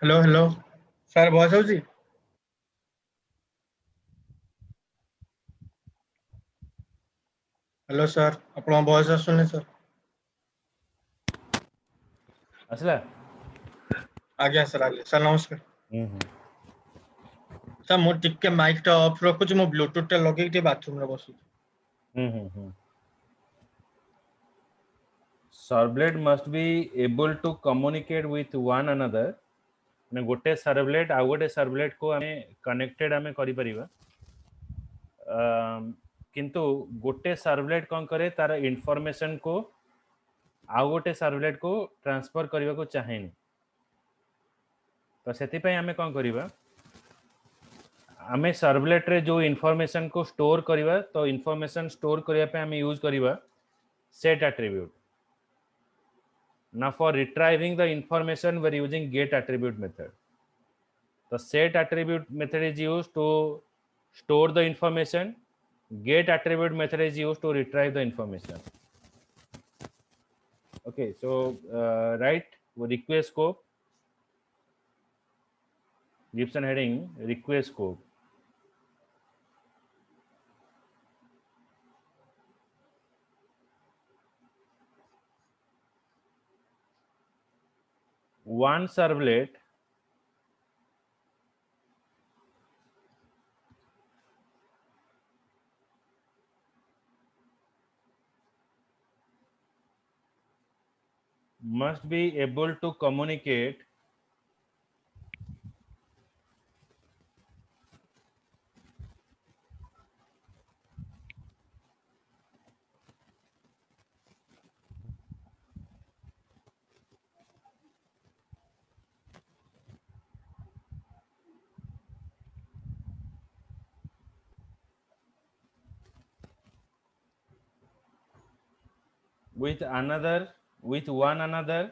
Hello hello sir भଏस ହଉଛି। Hello sir ଆପଣଙ୍କ ଭଏस ଆସୁନି ସାର୍। ଆସିଲା। ଆଜ୍ଞା ସାର୍ ସାର୍ ନମସ୍କାର। ସାର୍ ମୁଁ ଟିକେ ମାଇକ୍ ଟା ଅଫ୍ ରଖୁଛି, ମୁଁ ବ୍ଲୁଟୁଥ ଟା ଲଗେଇକି ଟିକେ ବାଥରୁମ ରେ ବସୁଛି। Servlet must be able to communicate with one another. ମାନେ ଗୋଟେ सर्वलेट ଆଉ ଗୋଟେ सर्वलेट को ଆମେ कनेक्टेड ଆମେ କରି परिबा। किंतु गोटे सर्वलेट कौन करे तार इंफॉर्मेशन को आउ गोटे सर्वलेट को ट्रांसफर करने को चाहेनी। तो से आमे कौन करिबा, आमे सर्वलेट रे जो इंफॉर्मेशन को स्टोर करिबा, तो इंफॉर्मेशन स्टोर करिया पे आमे यूज करिबा set attribute. Now for retrieving the information we are using get attribute method. The set attribute method is used to store the information. Get attribute method is used to retrieve the information. Okay, so write request scope, Gibson heading request scope. One servlet must be able to communicate with one another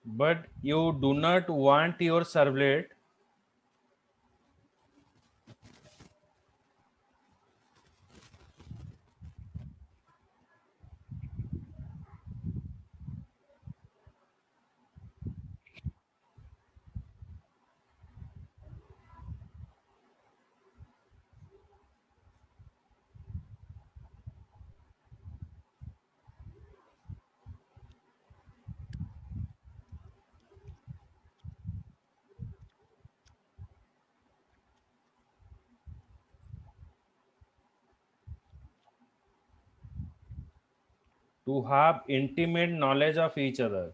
but you do not want your servlet to have intimate knowledge of each other.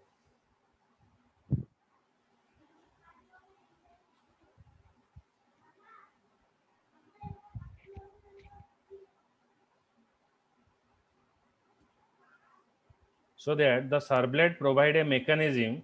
So that the servlet provide a mechanism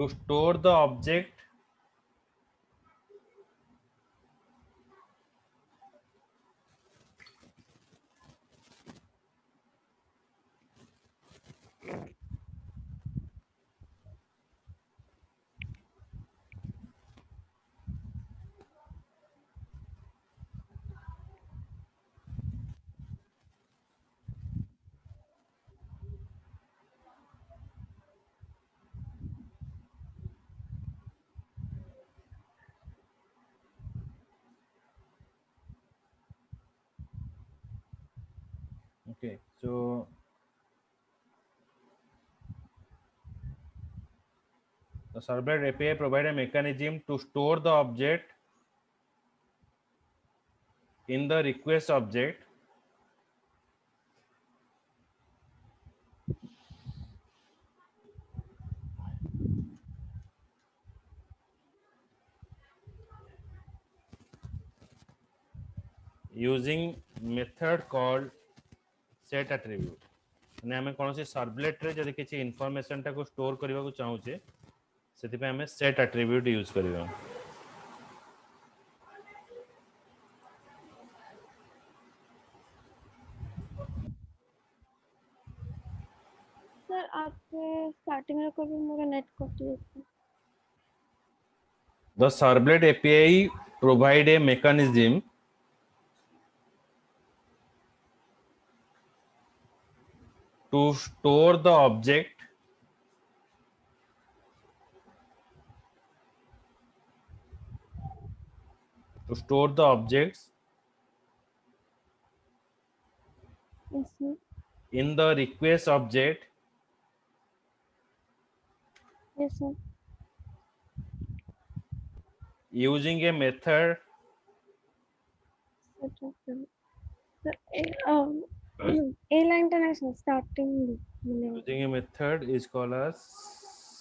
to store the object Okay, so the servlet API provide a mechanism to store the object in the request object using method called set attribute माने आमे कोनोसी servlet रे जदि किछि information टा को store करबा को चाहूचे सेति पे आमे set attribute यूज करबा सर आपके स्टार्टिंग में कोई मेरा नेट कट गया The Servlet API provide a mechanism to store the object objects yes sir in the request object yes sir using a method sir A line तो नहीं starting में using a method is called as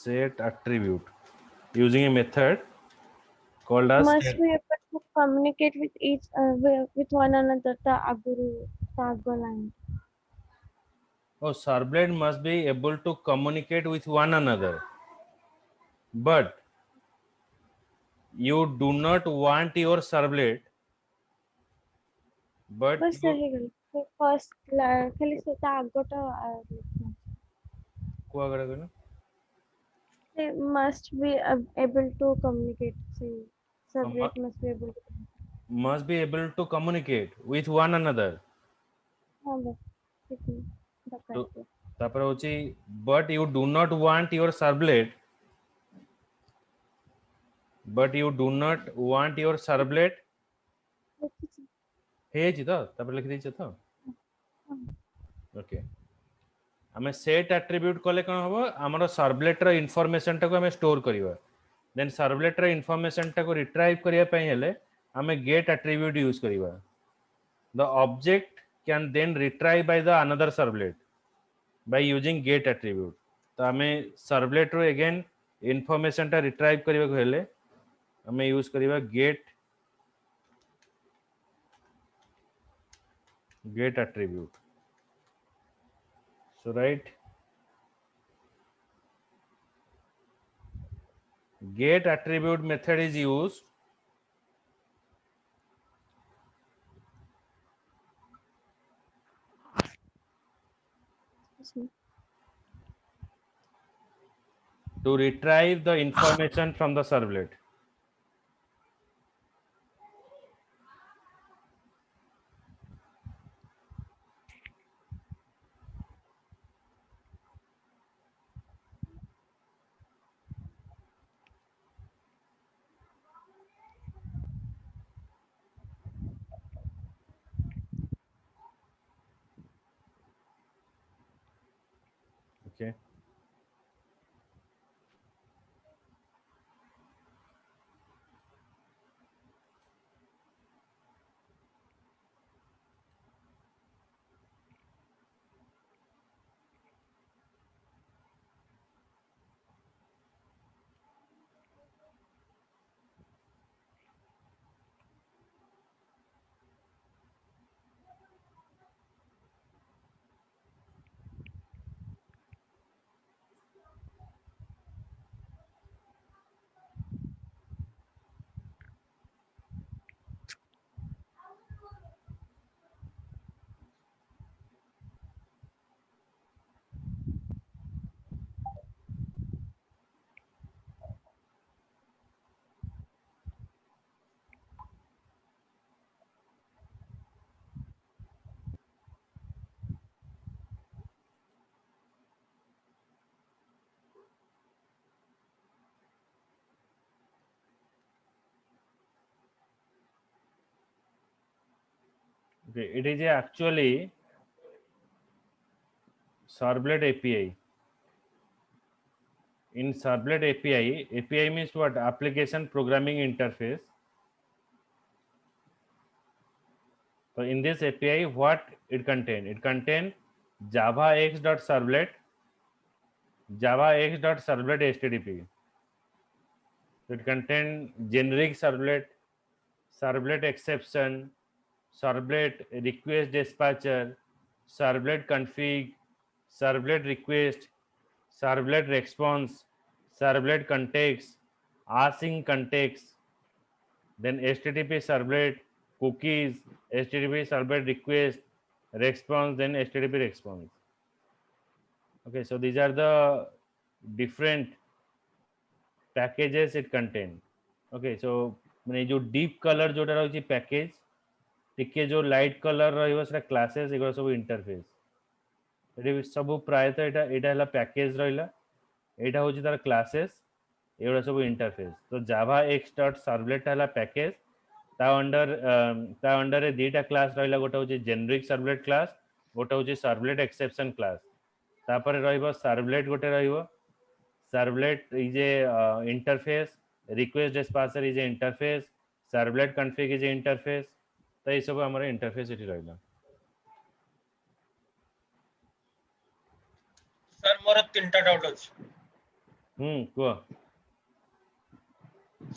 set attribute using a method called as must be able to communicate with each with one another the aguru line oh servlet must be able to communicate with one another but you do not want your servlet but बस you सही गई first खाली सेटा आगोटा कुआगड़ा कहना they must be able to communicate say subject must be able to communicate with one another हाँ बस ठीक है बता तो दो तापर होची but you do not want your servlet हे जी तो तापर लिख दी तो ओके हमें सेट एट्रिब्यूट कले कोन हबो हमरो सर्वलेट रो इन्फॉर्मेशन टा को हमें स्टोर करिवा देन सर्वलेट रो इन्फॉर्मेशन टा को रिट्राइव करिया पई हेले हमें गेट एट्रिब्यूट यूज करिवा the object can then retrieve by the another servlet by using get attribute तो हमें सर्वलेट रो अगेन इन्फॉर्मेशन टा रिट्राइव करिवा को हेले हमें यूज करिवा get attribute so right get attribute method is used to retrieve the information from the servlet okay okay it is actually servlet API in servlet API means what application programming interface so in this API what it contain java x.servlet HTTP so it contain generic servlet exception servlet request dispatcher, servlet config, servlet request, servlet response, servlet context, async context, then HTTP servlet, cookies, HTTP servlet request, response, then HTTP response. Okay, so these are the different packages it contain. Okay, so माने जो deep color जोटा रही package, टिके जो light color रही सेटा classes एगुड़ा सब interface. Eighty सब प्रायतः एटा एटा हला package रहिला, एटा होची तार classes, एगुड़ा सब interface. तो Java X.Servlet हला package, ता अंडर रे दीटा क्लास रहिला, गोटा होची generic servlet class, गोटा होची servlet exception class. तापर रहिबो servlet गोटे रहिबो, servlet is a interface, request dispatcher is a interface, servlet config is a interface. तो ये सब हमारे interface एटी रहिला. सर मोर तीनटा डाउट अछि. को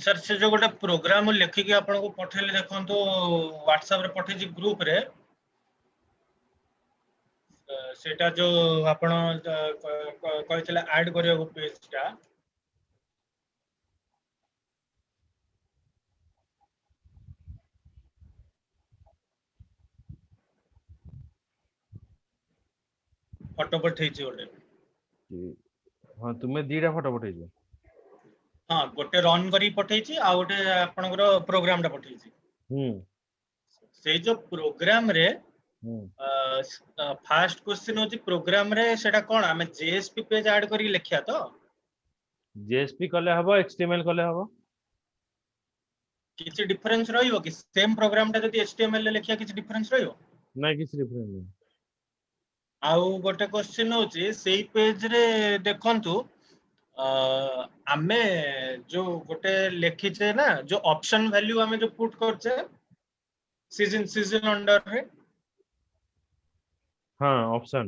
सर से जो गोटे प्रोग्राम लिखि के आपन को पठेले देखंतो WhatsApp रे पठे जी ग्रुप रे सेटा जो आपण कहितले ऐड करियो को पेज टा फोटो पठे छी गोटे. हां तुमे दीटा फोटो पठे छी. हां गोटे रन करी पठे छी आ गोटे आपनकर प्रोग्राम टा पठे छी. से जो प्रोग्राम रे फास्ट क्वेश्चन होची प्रोग्राम रे सेटा कोन हमें जेएसपी पेज ऐड करी लिखिया तो जेएसपी कले हबो, एचटीएमएल कले हबो. किछि डिफरेंस रहियो कि सेम प्रोग्राम टा जदी एचटीएमएल ले लिखिया किछि डिफरेंस रहियो नहीं किसी डिफरेंस नहीं. आउ गोटे क्वेश्चन होची सेही पेज रे देखंतु आमे जो गोटे लिखिचे ना जो ऑप्शन वैल्यू हमें जो पुट करचे सीजन अंडर रे हाँ ऑप्शन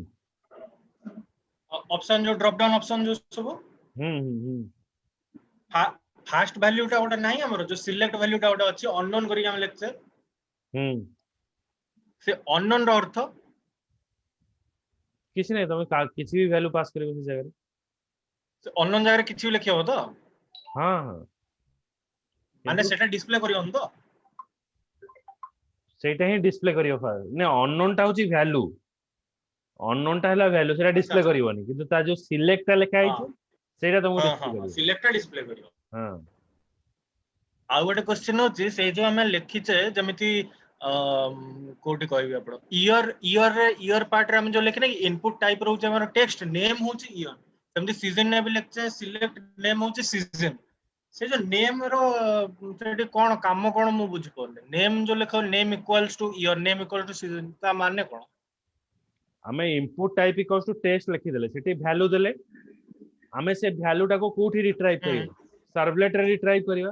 ऑप्शन जो ड्रॉप डाउन ऑप्शन जो सब फास्ट वैल्यू टा गोटे नाही हमर जो सिलेक्ट वैल्यू टा गोटे अछि अननोन करी हम लिखचे से अननोन रो अर्थ किसी नहीं तुम किसी भी वैल्यू पास करियो उस जगह से अननोन जगह रे किछि भी लिखियो तो हाँ हाँ माने सेटा डिस्प्ले करियो हम तो सेटा ही डिस्प्ले करियो फार ने अननोन टा होची वैल्यू अननोन टा हला वैल्यू सेटा डिस्प्ले करियोनी किंतु ता जो सिलेक्ट टा लिखा है सेटा तुमको डिस्प्ले करियो सिलेक्ट टा डिस्प्ले करियो. हां आ गोटे क्वेश्चन होची से जो हमें लिखिचे जमिति कोटी कहबी आपण ईयर पार्ट रे हम जो लिखने कि इनपुट टाइप रहउचे हमर टेक्स्ट नेम होची ईयर सेमति सीजन ने भी लिखचे सिलेक्ट नेम होची सीजन से जो नेम रो सेठी कोन काम कोन मु बुझ पड़ले नेम जो लिखो name equals to year name equal to season ता माने कोन हमें input type equals to text लिखि देले सेठी वैल्यू देले हमें से वैल्यू टा को कोठी रिट्राइव करियो सर्वलेट रे रिट्राइव करियो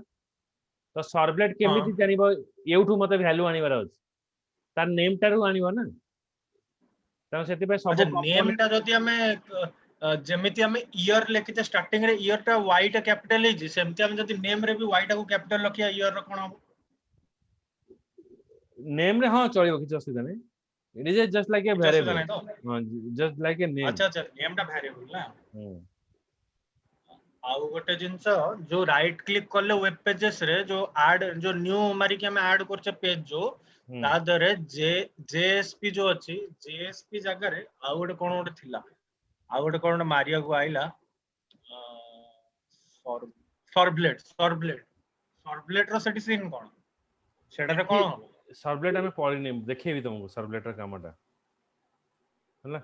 तो सर्वलेट केमिति जानिबो एउठू मते वैल्यू आनिबार अछि तार नेम टारू आनिबो ना त सेति पे सब नेम टा जति हमें जेमिति हमें ईयर लिखिते स्टार्टिंग रे ईयर टा वाई टा कैपिटल हे सेमति हम जति नेम रे भी वाई टा को कैपिटल रखिया ईयर रो कोन हो नेम रे हां चलिबो किछ असुविधा नै it is just like a variable हां जस्ट लाइक ए नेम अच्छा अच्छा नेम टा वेरिएबल ना आउ गोटे जिंस जो राइट क्लिक करले वेब पेजेस रे जो ऐड जो न्यू मारी के हम ऐड करछे पेज जो ता दरे जेएसपी जो अछि जेएसपी जगह रे आउ गोटे कोन गोटे थिला आउ गोटे कोन मारिया को आइला सर्वलेट रो सेटी सीन कोन सेटा रे कोन सर्वलेट हमें पॉलिनेम देखेबी तुमको सर्वलेट रा कामटा हला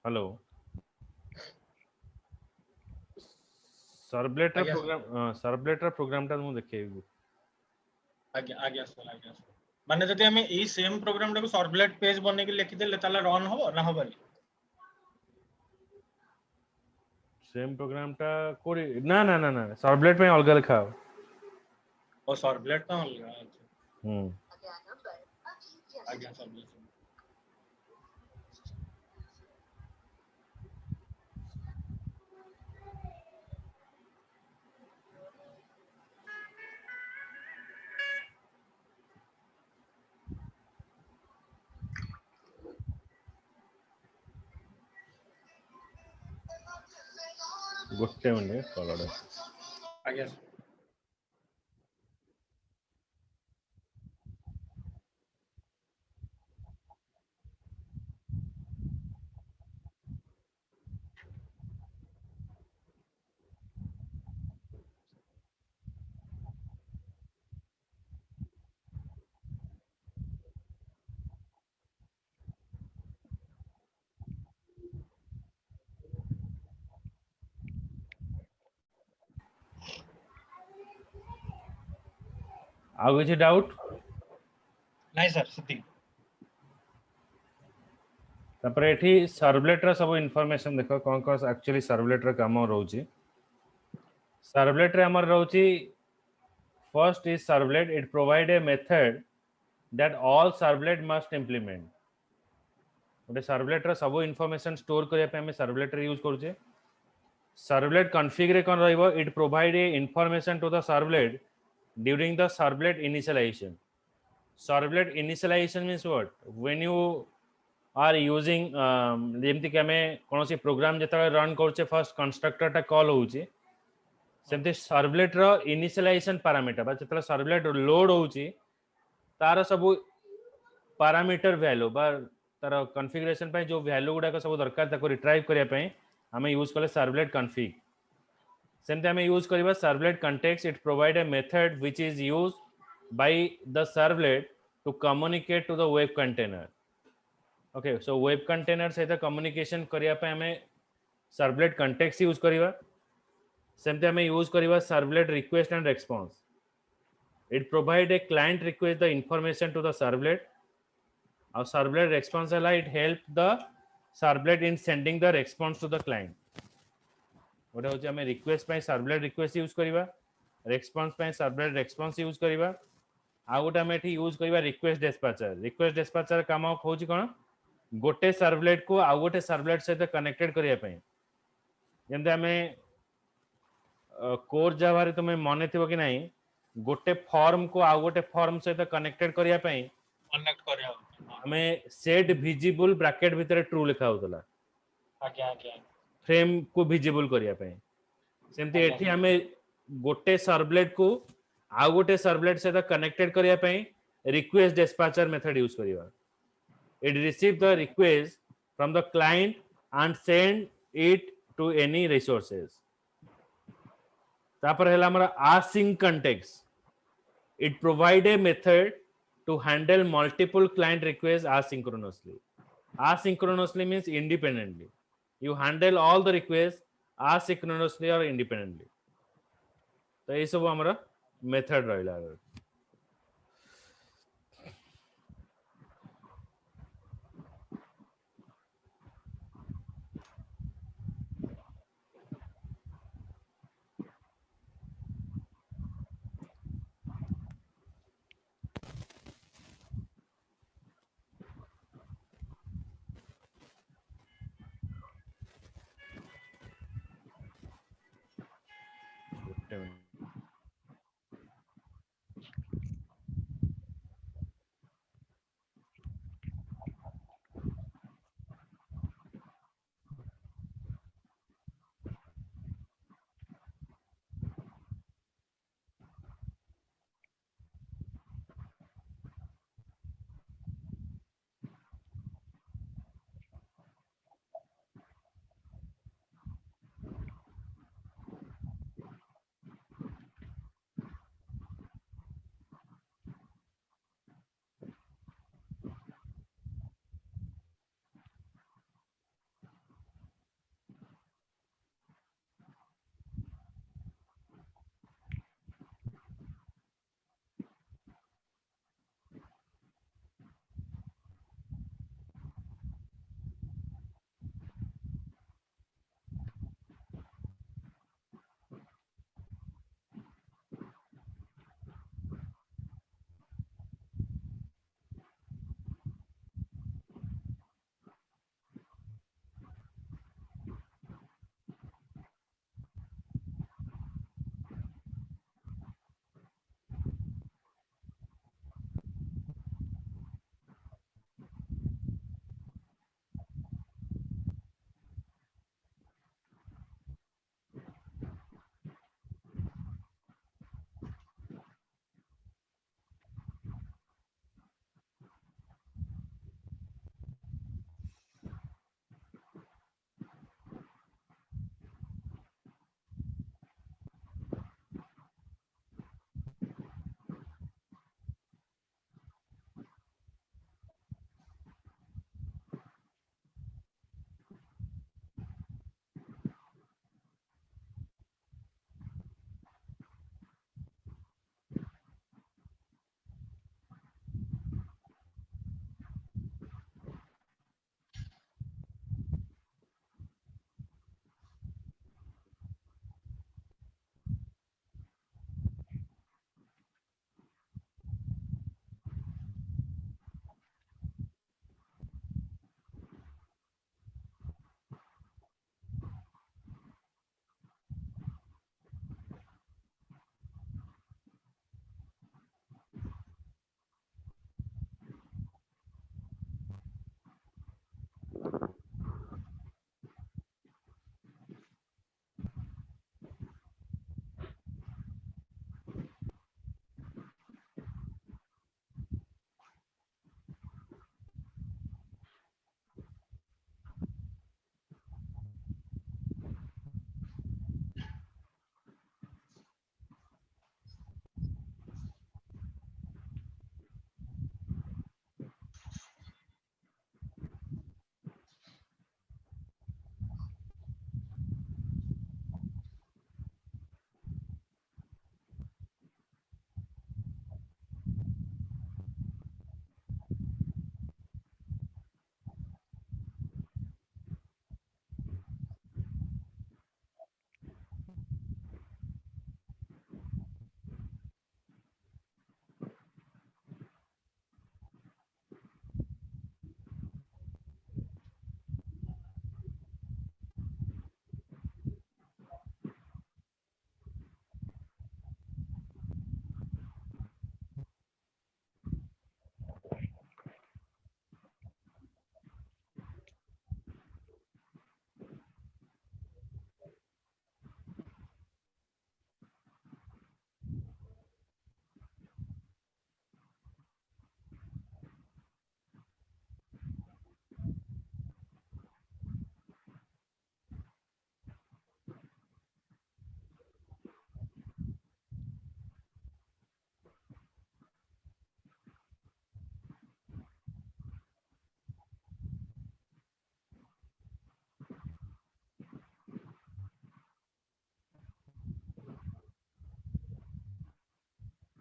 हेलो सर्वलेट रा प्रोग्राम टा मु देखेबी आज्ञा सर माने जदि हमें ई सेम प्रोग्राम टा को सर्वलेट पेज बने के लिखि देले ताला रन हो ना होबनी सेम प्रोग्राम टा कोरी ना ना ना ना सर्वलेट में अलग लिखा हो और सर्वलेट तो अलग आज्ञा सर्वलेट गोटे मिनिट कलर आज्ञा आउ किसी डाउट नहीं सर सिद्धि तापर एठी सर्वलेट रा सब इन्फॉर्मेशन देखो कोन कोन एक्चुअली सर्वलेट रा काम रहउची सर्वलेट रे हमर रहउची first is servlet it provide a method that all servlet must implement गोटे सर्वलेट रा सब इन्फॉर्मेशन स्टोर करिया पे हमें सर्वलेट रे यूज करूचे सर्वलेट कॉन्फ़िग रे कोन रहइबो it provide a information to the servlet during the servlet initialization servlet initialization means what when you are using जेमति कि हमें कोनोसी प्रोग्राम जता रन करछे फर्स्ट कंस्ट्रक्टर टा कॉल होउची सेमति सर्वलेट रो इनिशियलाइजेशन पैरामीटर बा जतला सर्वलेट लोड होउची तार सब पैरामीटर वैल्यू बा तार कॉन्फ़िगरेशन पे जो वैल्यू गुडा सब दरकार ताको रिट्राइव करिया पे हमें यूज करले सर्वलेट कॉन्फ़िग सेमति हमें यूज करबा servlet context it provide a method which is used by the servlet to communicate to the web container okay so web container सहित कम्युनिकेशन करिया पे हमें सर्वलेट कॉन्टेक्स्ट यूज करिवा सेमते हमें यूज करिवा servlet request and response it provide a client request the information to the servlet और servlet response है it help the servlet in sending the response to the client गोटे होची हमें request पे सर्वलेट रिक्वेस्ट यूज करिवा रिस्पांस पे servlet response use करिवा आ गोटे हमें एठी यूज करिवा रिक्वेस्ट डिस्पैचर काम होची कोन गोटे सर्वलेट को आ गोटे सर्वलेट सहित कनेक्टेड करिया पे जेमते हमें कोर जावा रे तुमे मने थिबो कि नाही गोटे फॉर्म को आ गोटे फॉर्म सहित कनेक्टेड करिया पे कनेक्ट करिया हमें सेट विजिबल ब्रैकेट भीतर ट्रू लिखा होतला आज्ञा आज्ञा फ्रेम को विजिबल करिया पे सेमते एठी हमें गोटे सर्वलेट को आ गोटे सर्वलेट सहित कनेक्टेड करिया पे रिक्वेस्ट डिस्पैचर मेथड यूज करिवा it receive the request from the client and send it to any resources तापर हैला हमरा async context it provide a method to handle multiple client requests asynchronously means independently you handle all the requests asynchronously or independently तो ये सब हमरा method रहला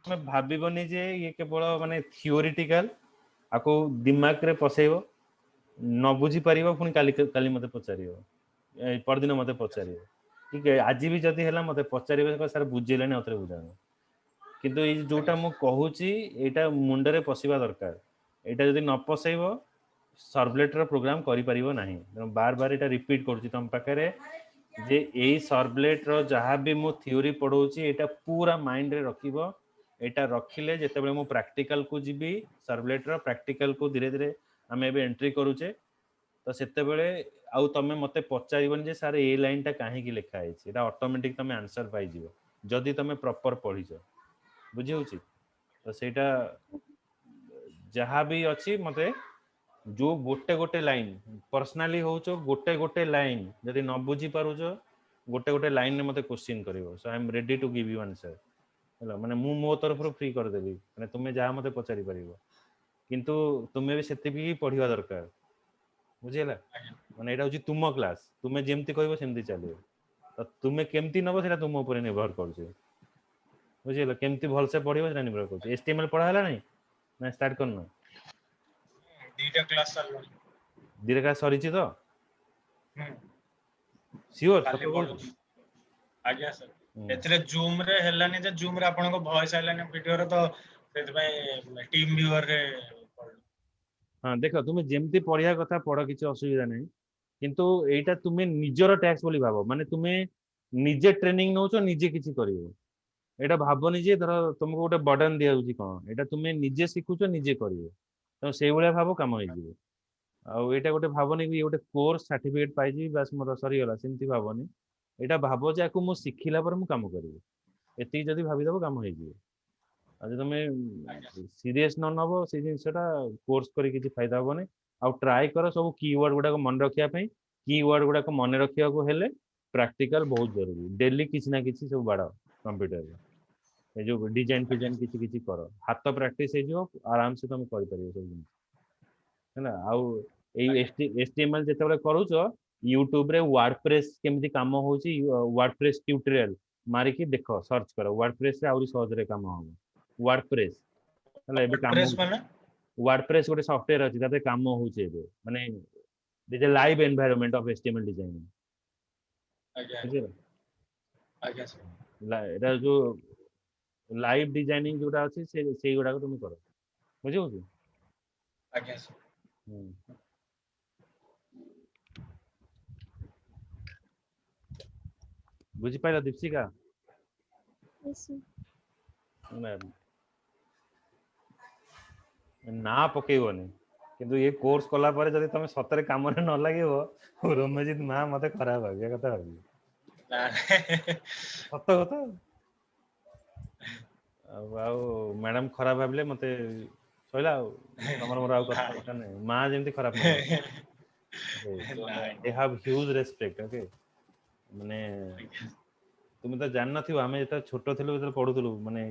मैं भाबिबनी जे ये केवल माने थियोरिटिकल आको दिमाग रे पसेइबो न बुझी परिबो पुनी काली मते पचारिबो परदिन मते पचारिबो ठीक है आज भी जदी हैला मते पचारिबो सर बुझेलेनी अथरे बुझानो किंतु ए जोटा मु कहूची एटा मुंडरे पसिबा दरकार एटा जदी न पसेइबो सर्वलेट रो प्रोग्राम करि परिबो नाही बार बार एटा रिपीट करछि तम पाखरे जे ए सर्वलेट रो जहां भी मु थ्योरी पढौछि एटा पूरा माइंड रे रखिबो एटा रखिले जेतेबेले मु प्रैक्टिकल को जिबी सर्वलेट रो प्रैक्टिकल को धीरे धीरे आमे एबे एंट्री करूचे तो सेतेबेले आउ तमे मते पचारिबन जे सर ए लाइन टा काहे की लिखा है एटा ऑटोमेटिक तमे आंसर पाइ जिवो जदी तमे प्रॉपर पढिछो बुझी होछि तो सेटा जहां भी अछि मते जो गोटे गोटे लाइन पर्सनाली होचो गोटे गोटे लाइन जदी न बुझी पारुचो गोटे गोटे लाइन ने मते क्वेश्चन करिवो so I am ready to give you answer hello माने मु मो तरफ रो फ्री कर देबी माने तुमे जहां मते पचारि परिबो किंतु तुमे भी सेति भी पढिवा दरकार बुझिला माने एटा होची तुम क्लास तुमे जेमति कहबो सेमति चलियो तो तुमे केमति नबो सेटा तुम ऊपर निर्भर करछे बुझिला केमति भल से पढिबो सेटा निर्भर करछे एचटीएमएल पढा हला नै ना स्टार्ट करनो दीटा क्लास चल धीरे का सरीची तो सियोर काली पढु आज्ञा सर एतरे जूम रे हेलानी जे जूम रे आपन को वॉइस आइलानी वीडियो रे तो सेत भाई टीम व्यूअर रे हां देखो तुमे जेमति पढिया कथा पढ किछ असुविधा नै किंतु एटा तुमे निजरो टैक्स बोली भाबो माने तुमे निजे ट्रेनिंग नउचो निजे किछि करिवो एटा भाबोनी जे धर तुमको गोटे बर्डन दिया होची कोन एटा तुमे निजे सिखुचो निजे करिवो तो सेई भलिया भाबो काम होई जिवो आ एटा गोटे भाबोनी कि गोटे कोर्स सर्टिफिकेट पाइ जी बस मोर सरी गला सेमति भाबोनी एटा भाबो जे आकु मु सिखिला पर मु काम करिवो एति जदी भाबी दबो काम होई जिवो आज तुमे सीरियस न नबो से जिंसटा कोर्स करी किछि फायदा होबोनी आ ट्राई करो सब कीवर्ड गुडा को मन रखिया पई कीवर्ड गुडा को मन रखिया को हेले प्रैक्टिकल बहुत जरूरी डेली किछि ना किछि सब बाडा कंप्यूटर रे ए जो डिजाइन फिजाइन किछि किछि करो हाथ प्रैक्टिस हे जो आराम से तुम करि परियो सब जिंस हैना आउ ए एचटीएमएल जेतेबेले करूचो यूट्यूब रे वर्डप्रेस केमति काम होची वर्डप्रेस ट्यूटोरियल मारी की देखो सर्च करो वर्डप्रेस रे आउरी सहज रे काम हो वर्डप्रेस हला एबे काम प्रेस माने वर्डप्रेस गोटे सॉफ्टवेयर अछि ताते काम होची एबे माने this a live environment of HTML designing आज्ञा आज्ञा सर एटा जो लाइव डिजाइनिंग जोटा अछि से गुडा को तुम करो बुझियो कि आज्ञा सर बुझी पाइला दीपशिका Yes, sir. ना पकेइबनी किंतु ये कोर्स कला परे जदी तमे सतरे काम रे न लागिवो रमेजित मा मते खराब भाबिया कथा भाबी सत कथा आउ मैडम खराब भाबले मते सइला हमर मोर आउ कथा नै मा जेमति खराब नै they have huge respect okay माने तुम तो जान नथिबो हमें जेता छोटो थिलु जेता पढुथलु माने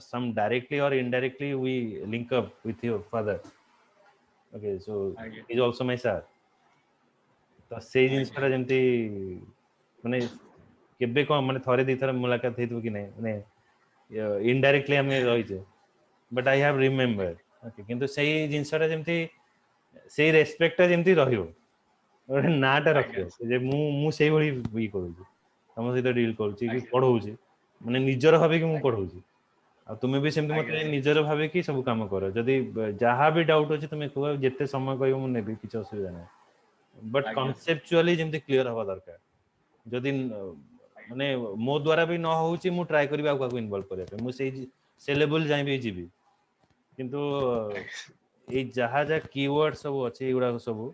some directly or indirectly we link up with your father okay so he is also my sir तो से जिंस पर जेमति माने केबे को माने थरे दी थरे मुलाकात हेतु कि नै माने इनडायरेक्टली हम रहिजे but I have remember okay किंतु से जिंसटा जेमति से रेस्पेक्ट जेमति रहियो ओरे नाटा रखियो जे मु सेई भली बी करू हम सहित डील करूची कि पढौची माने निजर भाबे कि मु पढौची आ तुमे भी सेमति मते निजर भाबे कि सब काम करो जदी जहां भी डाउट अछि तुमे को जेते समय कहयो मु नेबी किछ असुविधा नै बट कॉन्सेप्चुअली जेमति क्लियर हवा दरकार जदी माने मो द्वारा भी न होउची मु ट्राई करबा का इन्वॉल्व करे मु से लेवल जाई भी जीबी किंतु ए जहां जा कीवर्ड सब अछि एगुडा सब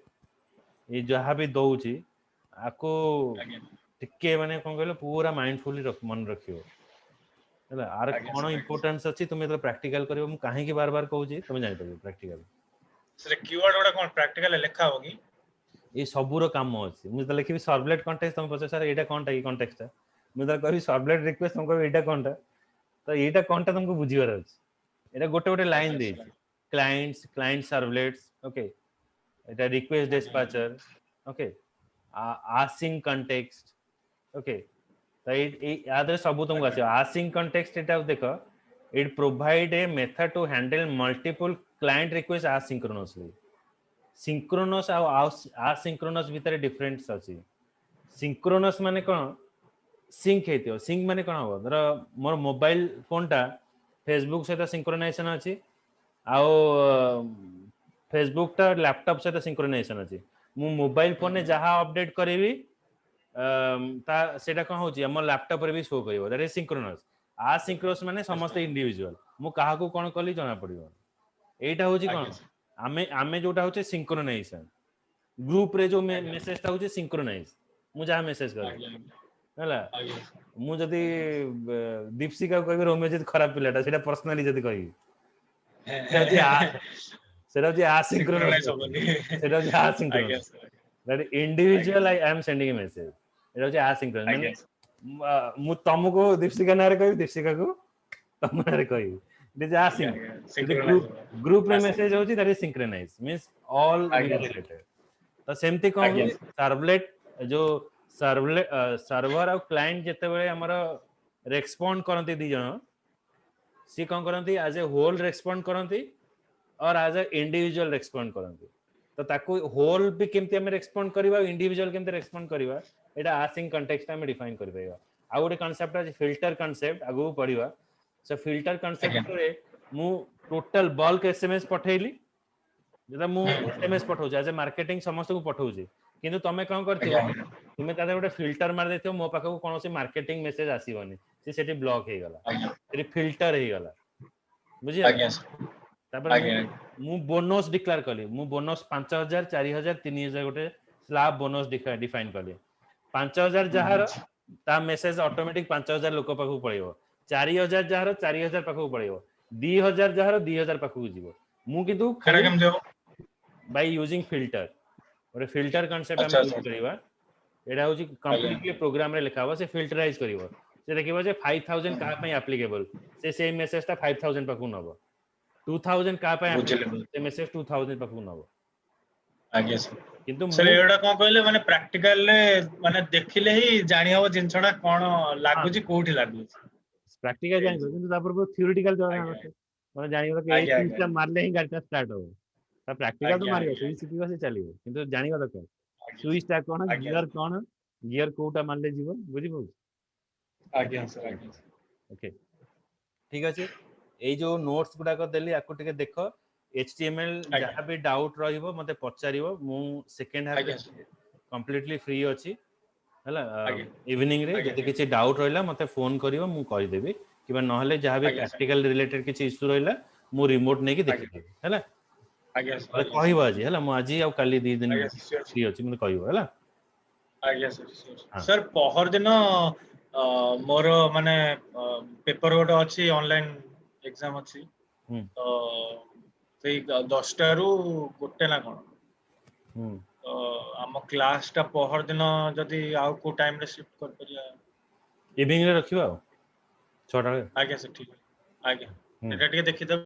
ए जहां भी दउची आको टिके माने कोन कहलो पूरा माइंडफुली मन रखियो हला आर कोन इंपोर्टेंस अछि तुमे तो प्रैक्टिकल करियो मु काहे की बार बार कहूची तुमे जानि परियो प्रैक्टिकल से कीवर्ड ओडा कोन प्रैक्टिकल लेखा होगी ए सबुरो काम अछि मु त लिखिबी सर्वलेट कॉन्टेक्स्ट तुम पछे सर एटा कोनटा ई कॉन्टेक्स्ट मु त कहबी सर्वलेट रिक्वेस्ट तुम कहबी एटा कोनटा तो एटा कोनटा तुमको बुझिबार अछि एटा गोटे गोटे लाइन दे क्लाइंट सर्वलेट्स ओके एटा request dispatcher okay asking context okay तो ए याद सब तुमको आसी आसिंग कॉन्टेक्स्ट एटा देखो it provide a method to handle multiple client requests asynchronously. Synchronous ଆଉ asynchronous ଭିତରେ difference ଅଛି. Synchronous ମାନେ କ'ଣ sync ହେଇଥିବ. sync ମାନେ କ'ଣ ହବ ଧର ମୋର ମୋବାଇଲ ଫୋନଟା ଫେସବୁକ୍ ସହିତ ସିଙ୍କ୍ରୋନାଇଜେସନ ଅଛି ଆଉ ଫେସବୁକ୍ ଟା ଲ୍ୟାପଟପ୍ ସହିତ ସିଙ୍କ୍ରୋନାଇଜେସନ ଅଛି. ମୁଁ ମୋବାଇଲ ଫୋନରେ ଯାହା ଅପଡେଟ୍ କରିବି ତା ସେଇଟା କ'ଣ ହଉଛି ଆମ ଲ୍ୟାପଟପରେ ବି ଶୋ କରିବ. That is synchronous. asynchronous ମାନେ ସମସ୍ତେ ଇଣ୍ଡିଭିଜୁଆଲ. ମୁଁ କାହାକୁ କ'ଣ କଲି ଜଣା ପଡିବ. ଏଇଟା ହଉଛି କ'ଣ ଆମେ ଯୋଉଟା ହଉଛି ସିଙ୍କ୍ରୋନାଇଜେସନ. ଗ୍ରୁପ ରେ ଯୋଉ ମେସେଜ ଟା ହଉଛି ସିଙ୍କ୍ରୋନାଇଜ. ମୁଁ ଯାହା ମେସେଜ କରେ ହେଲା ମୁଁ ଯଦି ଦୀପଶିକା କହିବି ରୋମିଓ ଯଦି ଖରାପ ପିଲାଟା ସେଇଟା ପର୍ସନାଲି ଯଦି କହିବି ସେଇଟା ହଉଛି asynchronous. ସେଇଟା ହଉଛି asynchronous. that individual I am sending a message. ଏଟା ହଉଛି asynchronous. ମାନେ ମୁଁ ତମକୁ ଦୀପଶିକା ନାଁରେ କହିବି ଦୀପଶିକାକୁ ତମ ନାଁରେ କହିବି. it is asynchronous. group ରେ message ହଉଛି that is synchronized means all related. ତ ସେମିତି କ'ଣ ହଉଛି servlet ଯୋଉ सर्वर और क्लाइंट जेतेबेले हमर रेस्पोंड करंती दी जण सी कोन करंती एज ए होल रेस्पोंड करंती और एज ए इंडिविजुअल रेस्पोंड करंती. तो ताको होल भी केमती हम रेस्पोंड करबा इंडिविजुअल केमती रेस्पोंड करबा एटा आसिंग कॉन्टेक्स्ट हम डिफाइन कर देबा. आ गोटे कांसेप्ट है फिल्टर कांसेप्ट आगु पढिबा. सो फिल्टर कांसेप्ट रे मु टोटल बल्क एसएमएस पठैली जेता मु एसएमएस पठाउ एज ए मार्केटिंग समस्त को पठाउची किंतु तमे कोन करथियो तुमे तादे गोटे फिल्टर मार देथियो मो पाखा को कोनोसी मार्केटिंग मेसेज आसीबनी से सेठी ब्लॉक हे गला सेठी फिल्टर हे गला बुझिया तापर मु बोनस डिक्लेयर कली मु बोनस 5000 4000 3000 गोटे स्लैब बोनस डिफाइन कली 5000 जहार ता मेसेज ऑटोमेटिक 5000 लोक पाखा पळेबो 4000 जहार 4000 पाखा पळेबो 2000 जहार 2000 पाखा जीवो मु किंतु बाय यूजिंग फिल्टर और फिल्टर कांसेप्ट हम यूज करबा एडा होची कंप्लीटली प्रोग्राम रे लिखाबो से फिल्टराइज करिवो से देखिबो जे 5000 कहा पे एप्लीकेबल से सेम मेसेज ता 5000 पाखु नबो 2000 कहा पे एप्लीकेबल से मेसेज 2000 पाखु नबो. आगे किंतु सर एडा कोन कहले माने प्रैक्टिकल ले माने देखिले ही जानि हबो जिनछडा कोन लागुची कोठी लागुची प्रैक्टिकल जानि किंतु तापर थ्योरेटिकल जाना होते माने जानिबो कि ए सिस्टम मारले ही गाड़ी स्टार्ट हो ता प्रैक्टिकल तो मारियो सुई सिटीबो से चलियो किंतु जानिबो दरकार सुइच ता कोन गियर कोटा मारले जीवो बुझिबो. आज्ञा सर आज्ञा ओके ठीक अछि ए जो नोट्स गुडा को देली आको टिके देखो HTML जहा भी डाउट रहिबो मते पचारिबो मु सेकंड हाफ कंप्लीटली फ्री अछि हला इवनिंग रे जति किछि डाउट रहला मते फोन करिवो मु कहि देबी किबा नहले जहा भी प्रैक्टिकल रिलेटेड किछि इशू रहला मु रिमोट नै कि देखि देबी हला आज्ञा सर कहइबो आज हला मु आजी आ काली 2 दिन फ्री अछि मते कहइबो हला आज्ञा सर सर पहर दिन मोर माने पेपर गोटे अछि ऑनलाइन एग्जाम अछि तो सेई 10 टा रु गोटे ना कोन तो हम क्लास टा पहर दिन जदी आउ को टाइम रे शिफ्ट कर परिया इवनिंग रे रखिबा 6 टा. आज्ञा सर ठीक आज्ञा एटा टिके देखि